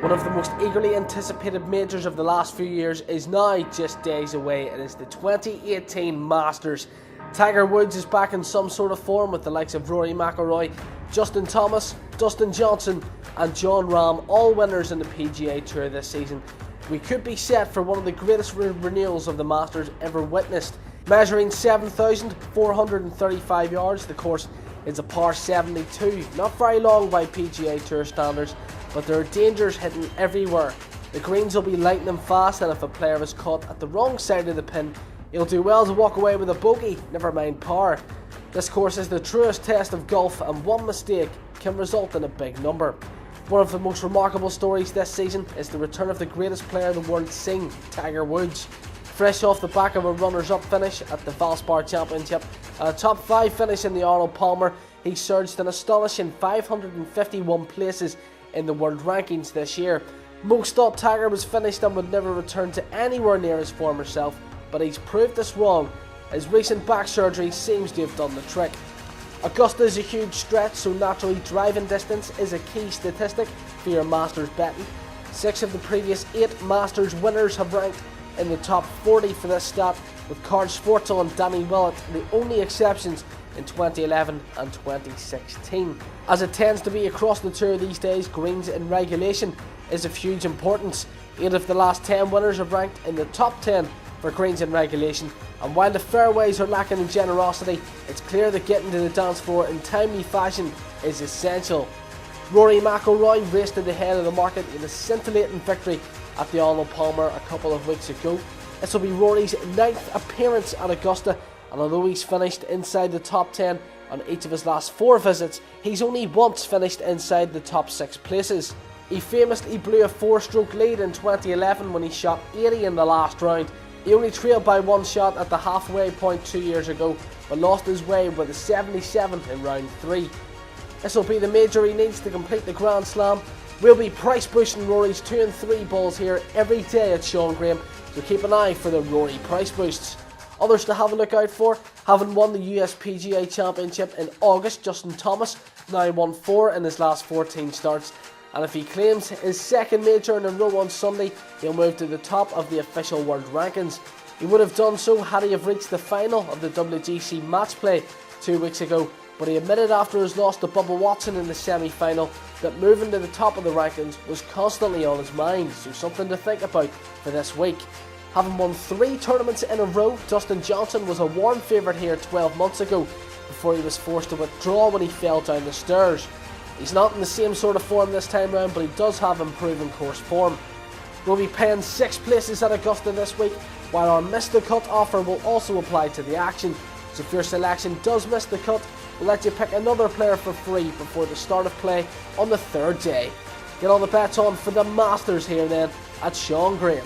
One of the most eagerly anticipated majors of the last few years is now just days away. It is the 2018 Masters. Tiger Woods is back in some sort of form with the likes of Rory McIlroy, Justin Thomas, Dustin Johnson and Jon Rahm, all winners in the PGA Tour this season. We could be set for one of the greatest renewals of the Masters ever witnessed. Measuring 7,435 yards, the course is a par 72. Not very long by PGA Tour standards, but there are dangers hidden everywhere. The greens will be lightning fast, and if a player is caught at the wrong side of the pin, he'll do well to walk away with a bogey, never mind par. This course is the truest test of golf, and one mistake can result in a big number. One of the most remarkable stories this season is the return of the greatest player the world's seen, Tiger Woods. Fresh off the back of a runners-up finish at the Valspar Championship and a top 5 finish in the Arnold Palmer, he surged an astonishing 551 places in the world rankings this year. Most thought Tiger was finished and would never return to anywhere near his former self, but he's proved this wrong. His recent back surgery seems to have done the trick. Augusta is a huge stretch, so naturally driving distance is a key statistic for your Masters betting. 6 of the previous 8 Masters winners have ranked in the top 40 for this stat, with Carl Schwartzel and Danny Willett the only exceptions in 2011 and 2016. As it tends to be across the tour these days, greens in regulation is of huge importance. 8 of the last 10 winners have ranked in the top 10 for greens in regulation, and while the fairways are lacking in generosity, it's clear that getting to the dance floor in timely fashion is essential. Rory McIlroy raced to the head of the market in a scintillating victory at the Arnold Palmer a couple of weeks ago. This will be Rory's 9th appearance at Augusta, and although he's finished inside the top 10 on each of his last 4 visits, he's only once finished inside the top 6 places. He famously blew a 4-stroke lead in 2011 when he shot 80 in the last round. He only trailed by 1 shot at the halfway point 2 years ago, but lost his way with a 77 in round 3. This will be the major he needs to complete the Grand Slam. We'll be price boosting Rory's 2 and 3 balls here every day at Sean Graham, so keep an eye for the Rory price boosts. Others to have a look out for: having won the US PGA Championship in August, Justin Thomas now won 4 in his last 14 starts, and if he claims his second major in a row on Sunday, he'll move to the top of the official world rankings. He would have done so had he have reached the final of the WGC match play 2 weeks ago, but he admitted after his loss to Bubba Watson in the semi-final that moving to the top of the rankings was constantly on his mind, so something to think about for this week. Having won 3 tournaments in a row, Dustin Johnson was a warm favourite here 12 months ago before he was forced to withdraw when he fell down the stairs. He's not in the same sort of form this time round, but he does have improving course form. We'll be paying 6 places at Augusta this week, while our Miss the Cut offer will also apply to the action. So if your selection does miss the cut, we'll let you pick another player for free before the start of play on the 3rd day. Get all the bets on for the Masters here then at Sean Graham.